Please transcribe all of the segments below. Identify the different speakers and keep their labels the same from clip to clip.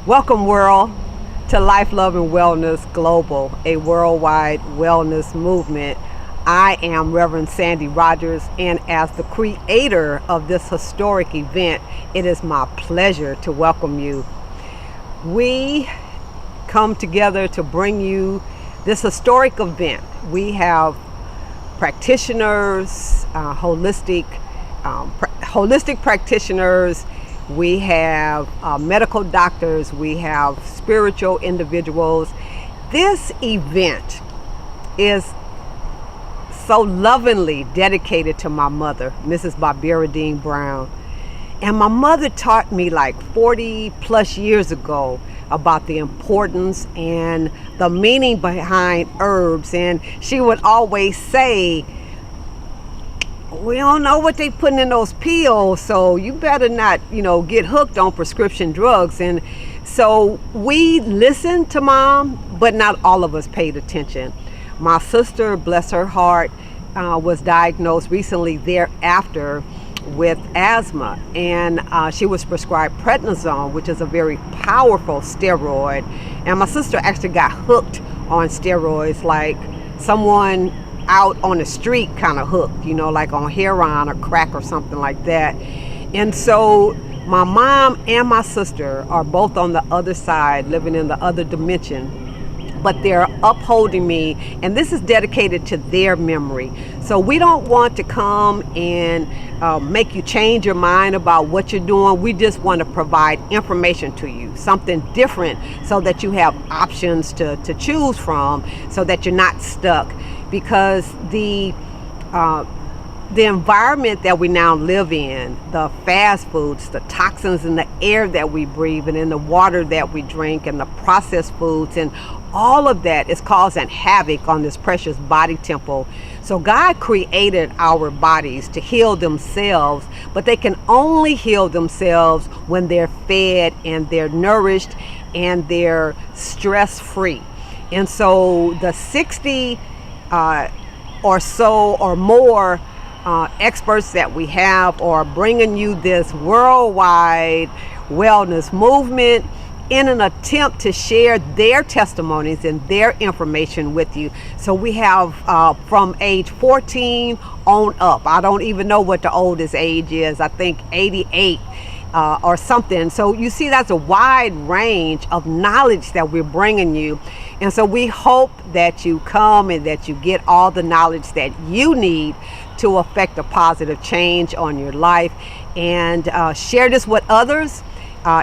Speaker 1: Welcome, world, to Life, Love, and Wellness Global, a worldwide wellness movement. I am Reverend Sandy Rogers, and as the creator of this historic event, it is my pleasure to welcome you. We come together to bring you this historic event. We have practitioners, holistic practitioners. We have medical doctors. We have spiritual individuals. This event is so lovingly dedicated to my mother, Mrs. Barbara Dean Brown. And my mother taught me like 40 plus years ago about the importance and the meaning behind herbs. And she would always say, we don't know what they putting in those pills, so you better not, get hooked on prescription drugs. And so we listened to Mom, but not all of us paid attention. My sister, bless her heart, was diagnosed recently thereafter with asthma, and she was prescribed prednisone, which is a very powerful steroid. And my sister actually got hooked on steroids, like someone out on the street kind of hooked, like on heroin or crack or something like that. And so my mom and my sister are both on the other side, living in the other dimension, but they're upholding me, and this is dedicated to their memory. So we don't want to come and make you change your mind about what you're doing. We just want to provide information to you, something different, so that you have options to choose from, so that you're not stuck. Because the environment that we now live in, the fast foods, the toxins in the air that we breathe and in the water that we drink, and the processed foods, and all of that is causing havoc on this precious body temple. So God created our bodies to heal themselves, but they can only heal themselves when they're fed and they're nourished and they're stress-free. And so the 60 or so or more experts that we have are bringing you this worldwide wellness movement in an attempt to share their testimonies and their information with you. So we have from age 14 on up. I don't even know what the oldest age is. I think 88 or something. So you see, that's a wide range of knowledge that we're bringing you. And so we hope that you come and that you get all the knowledge that you need to affect a positive change on your life, and share this with others.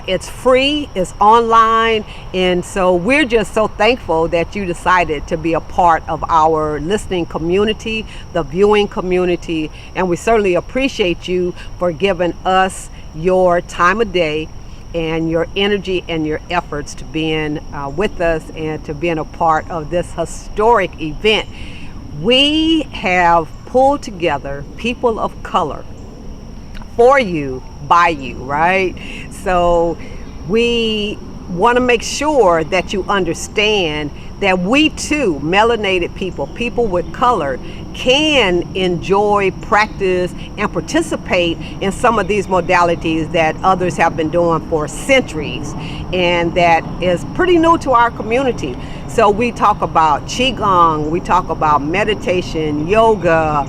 Speaker 1: It's free, it's online, and so we're just so thankful that you decided to be a part of our listening community, the viewing community, and we certainly appreciate you for giving us your time of day and your energy and your efforts to being with us and to being a part of this historic event. We have pulled together people of color for you, by you, right? So we want to make sure that you understand that we too, melanated people with color, can enjoy, practice, and participate in some of these modalities that others have been doing for centuries, and that is pretty new to our community. So we talk about Qigong, we talk about meditation, yoga,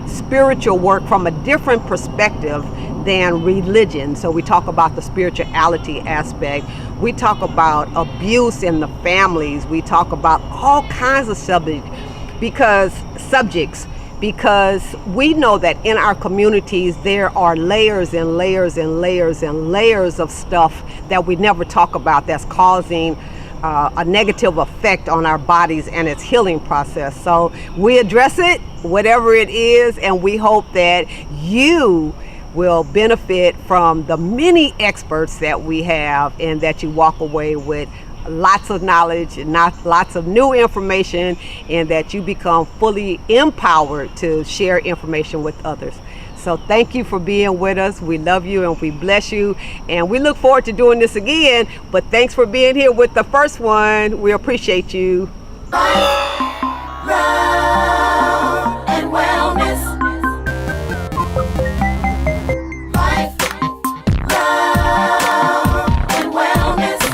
Speaker 1: spiritual work from a different perspective than religion. So we talk about the spirituality aspect. We talk about abuse in the families. We talk about all kinds of subjects because we know that in our communities there are layers and layers and layers and layers of stuff that we never talk about that's causing a negative effect on our bodies and its healing process. So we address it, whatever it is, and we hope that you will benefit from the many experts that we have, and that you walk away with lots of knowledge and lots of new information, and that you become fully empowered to share information with others. So thank you for being with us. We love you and we bless you, and we look forward to doing this again. But thanks for being here with the first one. We appreciate you.
Speaker 2: Life, love, and wellness. Life, love, and wellness.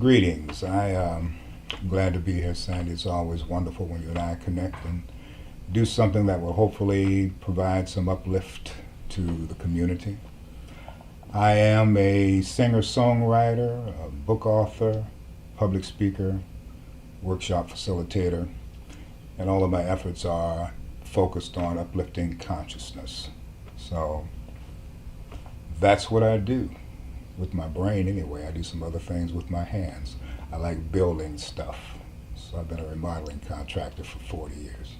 Speaker 3: Greetings. I'm glad to be here, Sandy. It's always wonderful when you and I connect and do something that will hopefully provide some uplift to the community. I am a singer-songwriter, a book author, public speaker, workshop facilitator, and all of my efforts are focused on uplifting consciousness. So that's what I do. With my brain anyway. I do some other things with my hands. I like building stuff. So I've been a remodeling contractor for 40 years.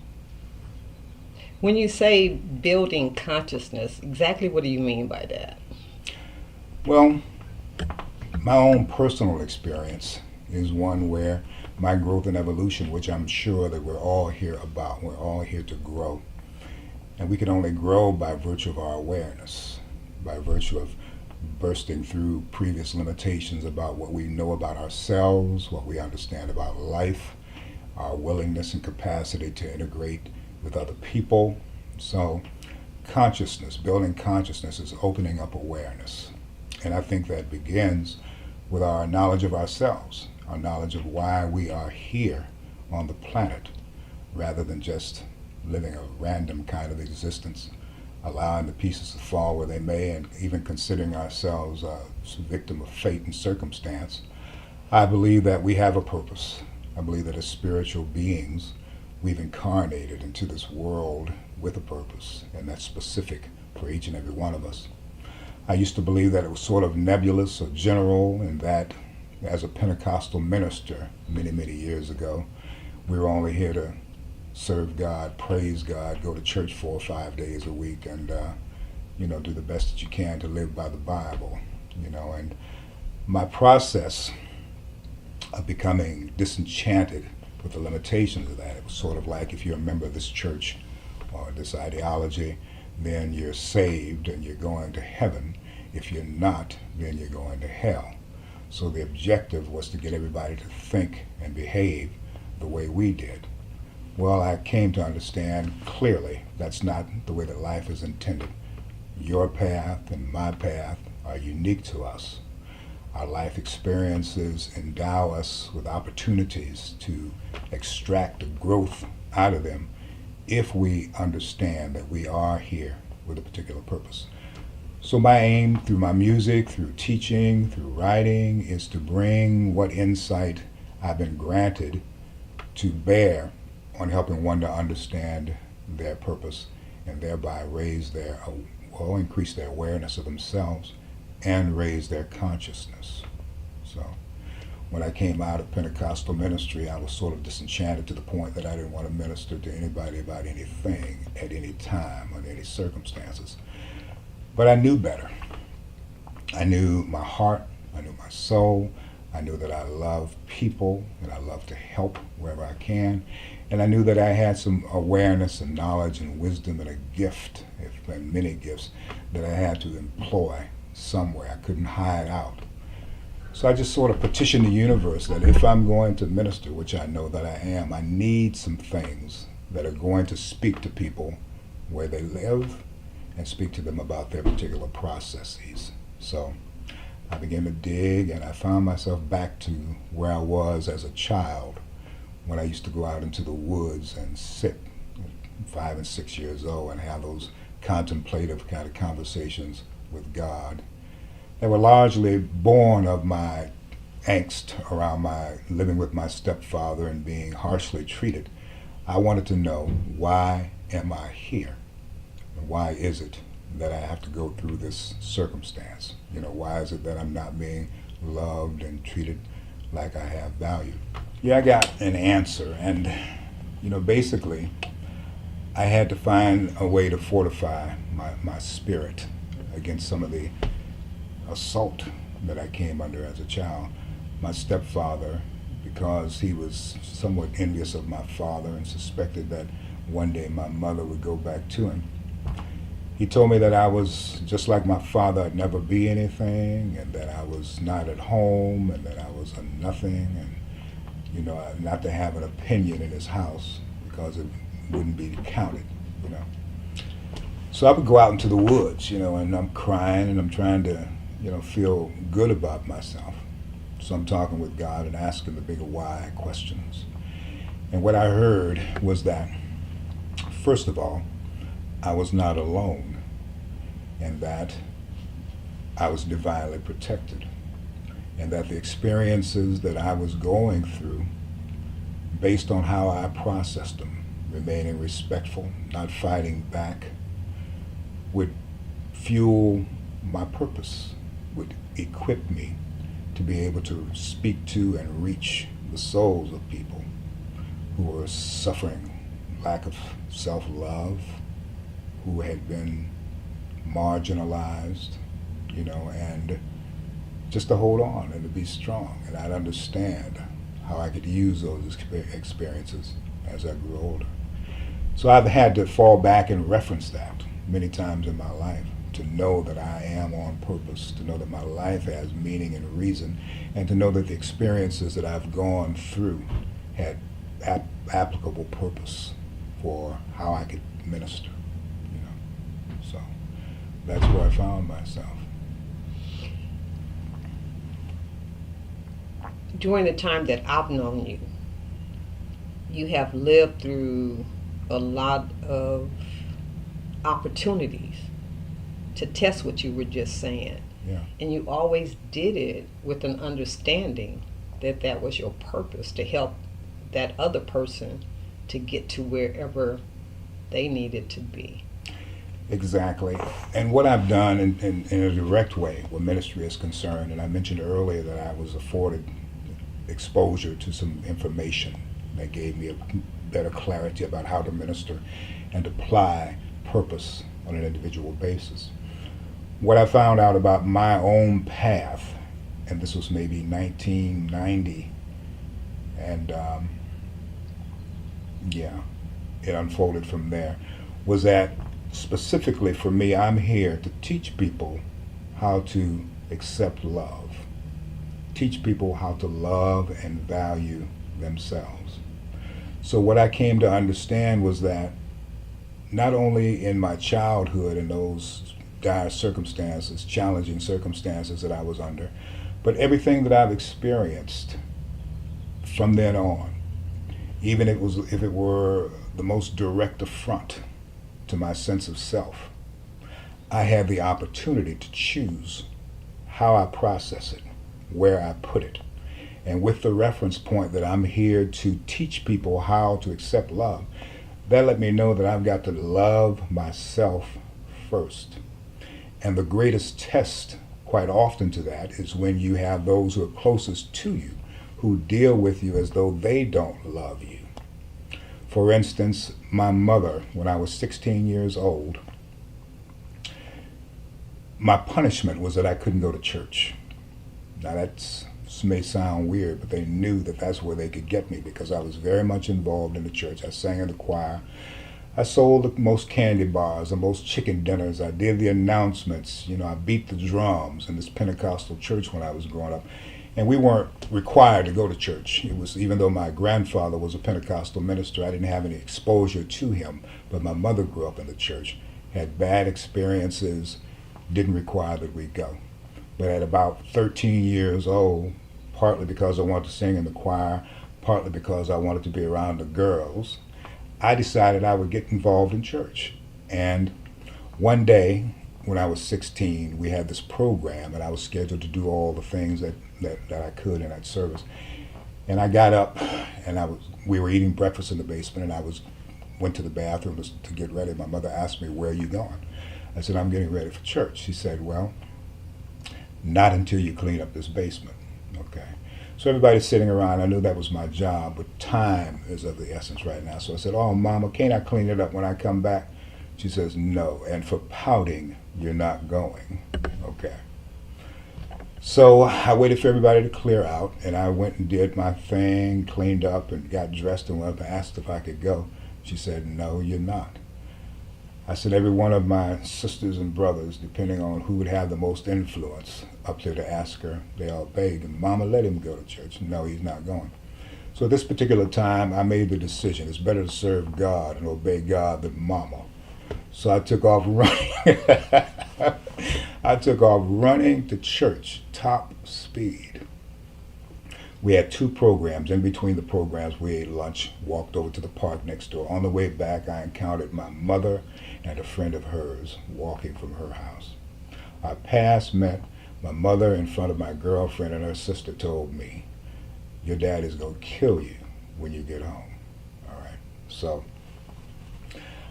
Speaker 4: When you say building consciousness, exactly what do you mean by that?
Speaker 3: Well, my own personal experience is one where my growth and evolution, which I'm sure that we're all here about, we're all here to grow. And we can only grow by virtue of our awareness, by virtue of bursting through previous limitations about what we know about ourselves, what we understand about life, our willingness and capacity to integrate with other people. So consciousness, building consciousness is opening up awareness. And I think that begins with our knowledge of ourselves, our knowledge of why we are here on the planet, rather than just living a random kind of existence, allowing the pieces to fall where they may, and even considering ourselves a victim of fate and circumstance. I believe that we have a purpose. I believe that as spiritual beings, we've incarnated into this world with a purpose, and that's specific for each and every one of us. I used to believe that it was sort of nebulous or general, and that as a Pentecostal minister many, many years ago, we were only here to serve God, praise God, go to church 4 or 5 days a week, and do the best that you can to live by the Bible. And my process of becoming disenchanted with the limitations of that, it was sort of like, if you're a member of this church or this ideology, then you're saved and you're going to heaven. If you're not, then you're going to hell. So the objective was to get everybody to think and behave the way we did. Well, I came to understand clearly that's not the way that life is intended. Your path and my path are unique to us. Our life experiences endow us with opportunities to extract the growth out of them if we understand that we are here with a particular purpose. So my aim through my music, through teaching, through writing, is to bring what insight I've been granted to bear on helping one to understand their purpose, and thereby increase their awareness of themselves and raise their consciousness. So when I came out of Pentecostal ministry, I was sort of disenchanted to the point that I didn't want to minister to anybody about anything at any time, under any circumstances. But I knew better. I knew my heart, I knew my soul, I knew that I love people and I love to help wherever I can. And I knew that I had some awareness and knowledge and wisdom and a gift, and many gifts, that I had to employ somewhere. I couldn't hide out. So I just sort of petitioned the universe that if I'm going to minister, which I know that I am, I need some things that are going to speak to people where they live and speak to them about their particular processes. So I began to dig, and I found myself back to where I was as a child, when I used to go out into the woods and sit 5 and 6 years old and have those contemplative kind of conversations with God that were largely born of my angst around my living with my stepfather and being harshly treated. I wanted to know, why am I here? And why is it that I have to go through this circumstance? Why is it that I'm not being loved and treated like I have value? Yeah, I got an answer, and basically I had to find a way to fortify my spirit against some of the assault that I came under as a child. My stepfather, because he was somewhat envious of my father and suspected that one day my mother would go back to him, he told me that I was just like my father, I'd never be anything, and that I was not at home, and that I was a nothing, and not to have an opinion in his house because it wouldn't be counted. So I would go out into the woods, and I'm crying and I'm trying to, feel good about myself. So I'm talking with God and asking the bigger why questions. And what I heard was that, first of all, I was not alone, and that I was divinely protected, and that the experiences that I was going through, based on how I processed them, remaining respectful, not fighting back, would fuel my purpose, would equip me to be able to speak to and reach the souls of people who were suffering lack of self-love, who had been marginalized, and just to hold on and to be strong. And I'd understand how I could use those experiences as I grew older. So I've had to fall back and reference that many times in my life, to know that I am on purpose, to know that my life has meaning and reason, and to know that the experiences that I've gone through had applicable purpose for how I could minister. So that's where I found myself.
Speaker 4: During the time that I've known you, you have lived through a lot of opportunities to test what you were just saying.
Speaker 3: Yeah.
Speaker 4: And you always did it with an understanding that that was your purpose, to help that other person to get to wherever they needed to be.
Speaker 3: Exactly. And what I've done in a direct way where ministry is concerned, and I mentioned earlier that I was afforded exposure to some information that gave me a better clarity about how to minister and apply purpose on an individual basis. What I found out about my own path, and this was maybe 1990, and it unfolded from there, was that specifically for me, I'm here to teach people how to accept love, teach people how to love and value themselves. So what I came to understand was that not only in my childhood and those dire circumstances, challenging circumstances that I was under, but everything that I've experienced from then on, even if it were the most direct affront to my sense of self, I had the opportunity to choose how I process it, where I put it. And with the reference point that I'm here to teach people how to accept love, that let me know that I've got to love myself first. And the greatest test quite often to that is when you have those who are closest to you who deal with you as though they don't love you. For instance, my mother, when I was 16 years old, my punishment was that I couldn't go to church. Now that may sound weird, but they knew that that's where they could get me because I was very much involved in the church. I sang in the choir. I sold the most candy bars, the most chicken dinners. I did the announcements. I beat the drums in this Pentecostal church when I was growing up. And we weren't required to go to church. It was, even though my grandfather was a Pentecostal minister, I didn't have any exposure to him. But my mother grew up in the church, had bad experiences, didn't require that we go. But at about 13 years old, partly because I wanted to sing in the choir, partly because I wanted to be around the girls, I decided I would get involved in church. And one day, when I was 16, we had this program, and I was scheduled to do all the things that I could in that service. And I got up, and we were eating breakfast in the basement, and I went to the bathroom to get ready. My mother asked me, "Where are you going?" I said, "I'm getting ready for church." She said, "Well, not until you clean up this basement." Okay. So everybody's sitting around. I knew that was my job, but time is of the essence right now. So I said, "Oh, Mama, can't I clean it up when I come back?" She says, "No, and for pouting, you're not going." Okay. So I waited for everybody to clear out, and I went and did my thing, cleaned up, and got dressed and went up and asked if I could go. She said, "No, you're not." I said, every one of my sisters and brothers, depending on who would have the most influence, up there to ask her, they all begged, and "Mama, let him go to church." "No, he's not going." So at this particular time, I made the decision, it's better to serve God and obey God than Mama. So I took off running. I took off running to church, top speed. We had 2 programs. In between the programs, we ate lunch, walked over to the park next door. On the way back, I encountered my mother and a friend of hers walking from her house. Our paths met. My mother, in front of my girlfriend and her sister, told me, "Your dad is going to kill you when you get home." All right. So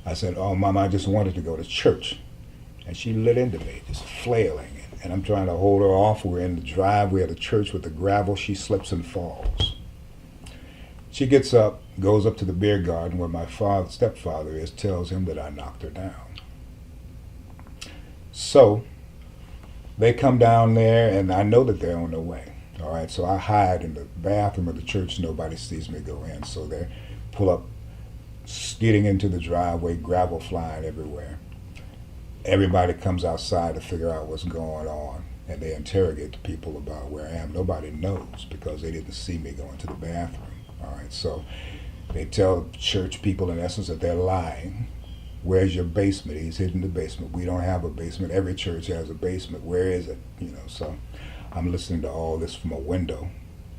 Speaker 3: I said, "Oh, Mama, I just wanted to go to church." And she lit into me, just flailing. And I'm trying to hold her off. We're in the driveway of the church with the gravel. She slips and falls. She gets up, goes up to the beer garden where my stepfather is, tells him that I knocked her down. So they come down there, and I know that they're on their way. All right, so I hide in the bathroom of the church. Nobody sees me go in. So they pull up, getting into the driveway, gravel flying everywhere. Everybody comes outside to figure out what's going on, and they interrogate the people about where I am. Nobody knows because they didn't see me go into the bathroom. All right, so they tell church people, in essence, that they're lying. Where's your basement? He's hidden in the basement. We don't have a basement. Every church has a basement. Where is it? So I'm listening to all this from a window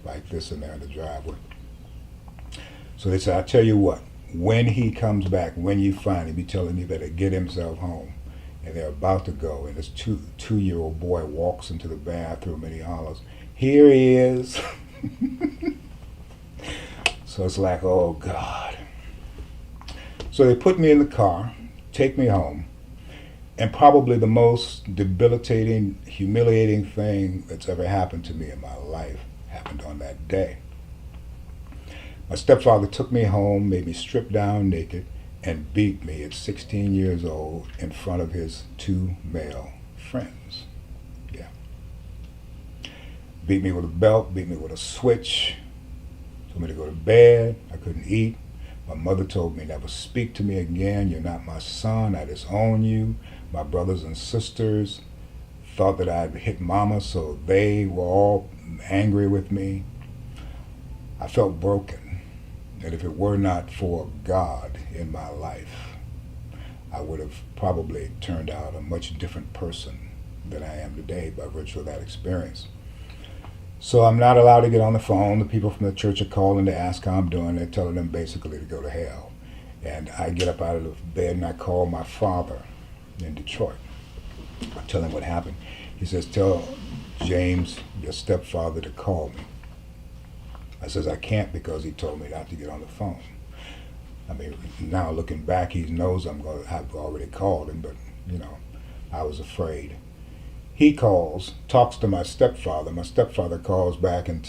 Speaker 3: like this in there in the driveway. So they say, "I tell you what, when he comes back, when you find him, you tell him he better get himself home." And they're about to go, and this two-year-old boy walks into the bathroom and he hollers, "Here he is." So it's like, oh God. So they put me in the car, take me home, and probably the most debilitating, humiliating thing that's ever happened to me in my life happened on that day. My stepfather took me home, made me strip down naked, and beat me at 16 years old in front of his 2 male friends. Yeah. Beat me with a belt, beat me with a switch, told me to go to bed. I couldn't eat. My mother told me, "Never speak to me again. You're not my son. I disown you." My brothers and sisters thought that I'd hit Mama, so they were all angry with me. I felt broken, that if it were not for God in my life, I would have probably turned out a much different person than I am today by virtue of that experience. So I'm not allowed to get on the phone. The people from the church are calling to ask how I'm doing. They're telling them basically to go to hell. And I get up out of the bed and I call my father in Detroit. I tell him what happened. He says, "Tell James, your stepfather, to call me." I says, "I can't because he told me not to get on the phone." I mean, now looking back, he knows I've already called him, but I was afraid. He calls, talks to my stepfather. My stepfather calls back and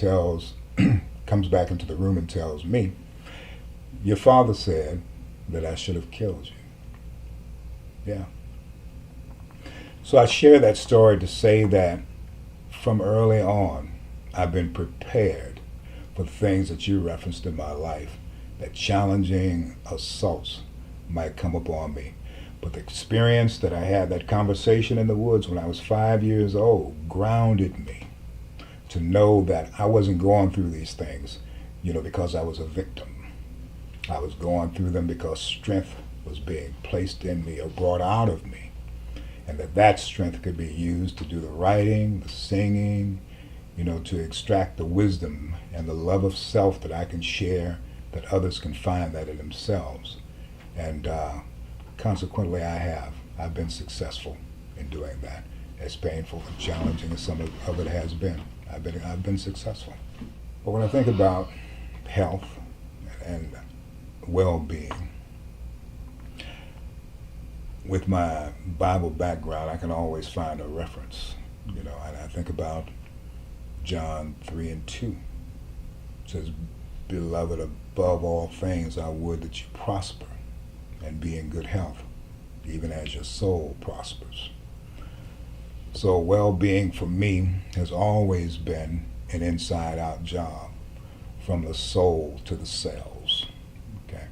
Speaker 3: comes back into the room and tells me, "Your father said that I should have killed you." Yeah. So I share that story to say that from early on, I've been prepared for the things that you referenced in my life, that challenging assaults might come upon me. But the experience that I had, that conversation in the woods when I was 5 years old, grounded me to know that I wasn't going through these things, because I was a victim. I was going through them because strength was being placed in me or brought out of me. And that strength could be used to do the writing, the singing, to extract the wisdom and the love of self that I can share, that others can find that in themselves. And consequently, I've been successful in doing that. As painful and challenging as some of it has been, I've been successful. But when I think about health and well-being, with my Bible background, I can always find a reference, and I think about John 3:2. It says, "Beloved, above all things, I would that you prosper and be in good health, even as your soul prospers." So well-being for me has always been an inside-out job, from the soul to the cells. Okay.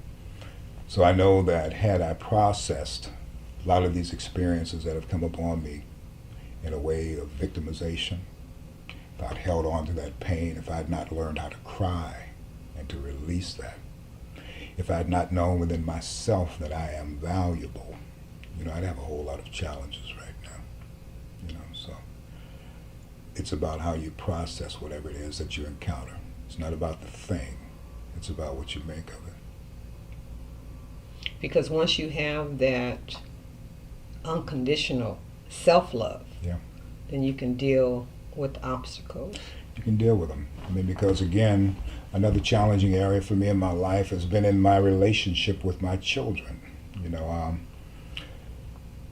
Speaker 3: So I know that had I processed a lot of these experiences that have come upon me in a way of victimization, if I'd held on to that pain, if I'd not learned how to cry and to release that, if I'd not known within myself that I am valuable, I'd have a whole lot of challenges right now. So it's about how you process whatever it is that you encounter. It's not about the thing. It's about what you make of it.
Speaker 4: Because once you have that unconditional self-love,
Speaker 3: Yeah.
Speaker 4: then you can deal with obstacles.
Speaker 3: You can deal with them. I mean, because again, another challenging area for me in my life has been in my relationship with my children. You know,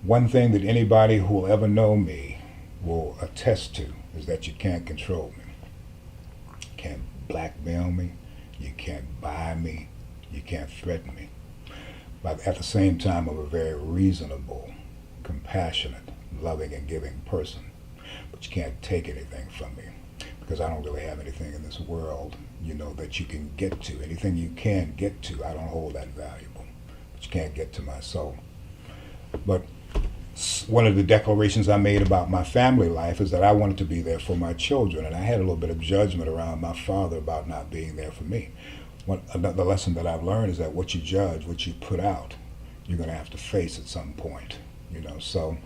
Speaker 3: one thing that anybody who will ever know me will attest to is that you can't control me. You can't blackmail me. You can't buy me. You can't threaten me. But at the same time, I'm a very reasonable, compassionate, loving, and giving person. But you can't take anything from me because I don't really have anything in this world, you know, that you can get to. Anything you can get to, I don't hold that valuable. But you can't get to my soul. But one of the declarations I made about my family life is that I wanted to be there for my children, and I had a little bit of judgment around my father about not being there for me. The lesson that I've learned is that what you judge, what you put out, you're going to have to face at some point, you know. So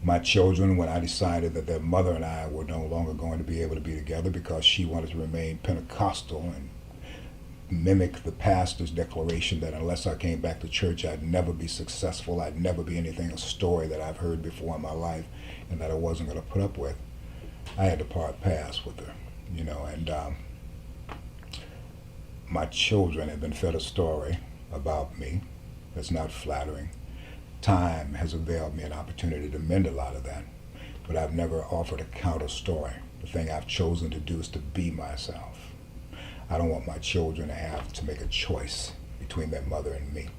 Speaker 3: my children, when I decided that their mother and I were no longer going to be able to be together because she wanted to remain Pentecostal and mimic the pastor's declaration that unless I came back to church, I'd never be successful, I'd never be anything, a story that I've heard before in my life and that I wasn't going to put up with, I had to part paths with her, you know. And my children have been fed a story about me that's not flattering. Time has availed me an opportunity to mend a lot of that, but I've never offered a counter story. The thing I've chosen to do is to be myself. I don't want my children to have to make a choice between their mother and me.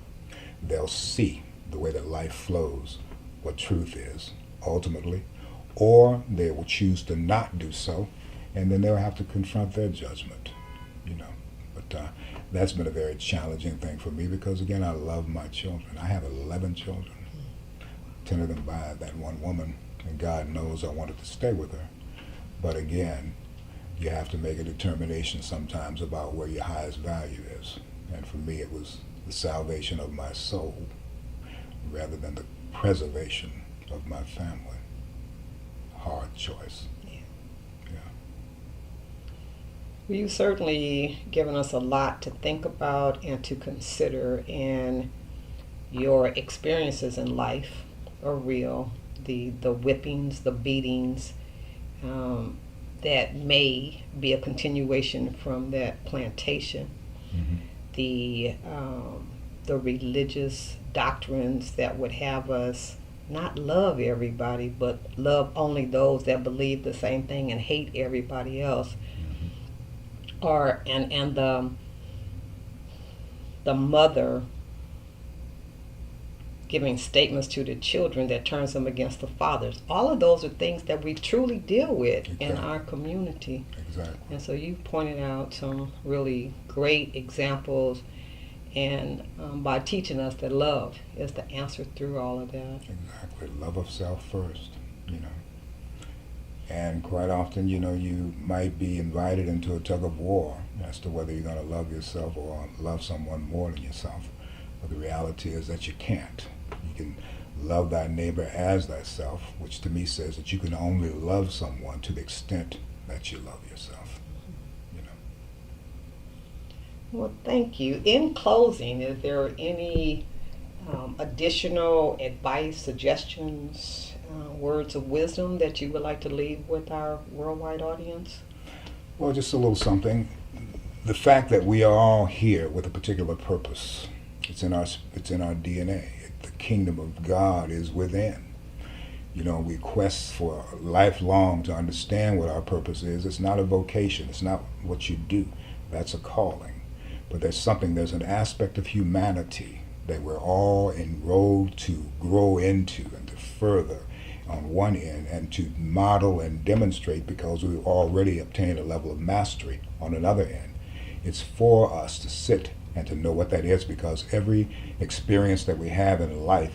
Speaker 3: They'll see the way that life flows, what truth is, ultimately, or they will choose to not do so, and then they'll have to confront their judgment, you know. But that's been a very challenging thing for me because, again, I love my children. I have 11 children, 10 of them by that one woman, and God knows I wanted to stay with her. But again, you have to make a determination sometimes about where your highest value is. And for me, it was the salvation of my soul rather than the preservation of my family. Hard choice.
Speaker 4: Well, you've certainly given us a lot to think about and to consider, and your experiences in life are real. The whippings, the beatings, that may be a continuation from that plantation.
Speaker 3: Mm-hmm.
Speaker 4: The religious doctrines that would have us not love everybody, but love only those that believe the same thing and hate everybody else. Or and the mother giving statements to the children that turns them against the fathers. All of those are things that we truly deal with in our community.
Speaker 3: Exactly.
Speaker 4: And so you pointed out some really great examples, and by teaching us that love is the answer through all of that.
Speaker 3: Exactly. Love of self first, you know. And quite often, you know, you might be invited into a tug of war as to whether you're going to love yourself or love someone more than yourself. But the reality is that you can't. You can love thy neighbor as thyself, which to me says that you can only love someone to the extent that you love yourself. You know.
Speaker 4: Well, thank you. In closing, is there any additional advice, suggestions, words of wisdom that you would like to leave with our worldwide audience?
Speaker 3: Well, just a little something. The fact that we are all here with a particular purpose, it's in our DNA. The kingdom of God is within. You know, we quest for lifelong to understand what our purpose is. It's not a vocation. It's not what you do. That's a calling. But there's an aspect of humanity that we're all enrolled to grow into and to further on one end, and to model and demonstrate because we've already obtained a level of mastery on another end. It's for us to sit and to know what that is, because every experience that we have in life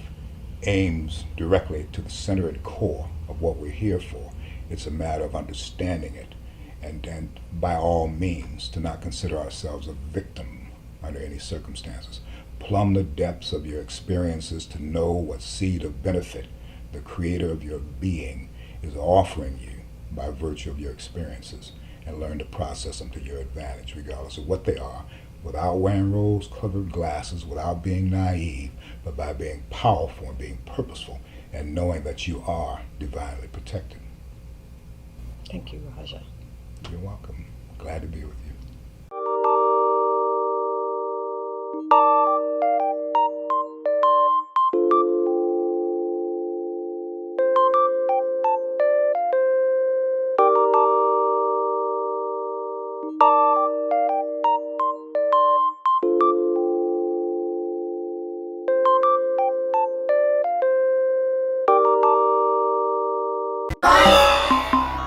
Speaker 3: aims directly to the center and core of what we're here for. It's a matter of understanding it, and by all means to not consider ourselves a victim under any circumstances. Plumb the depths of your experiences to know what seed of benefit the creator of your being is offering you by virtue of your experiences, and learn to process them to your advantage, regardless of what they are, without wearing rose-colored glasses, without being naive, but by being powerful and being purposeful and knowing that you are divinely protected.
Speaker 4: Thank you, Raja.
Speaker 3: You're welcome. Glad to be with you.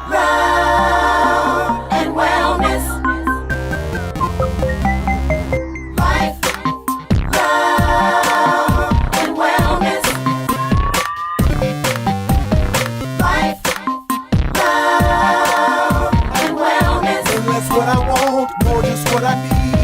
Speaker 2: Love and wellness. Life, love and wellness. Life, love and wellness.
Speaker 5: And that's what I want, more just what I need.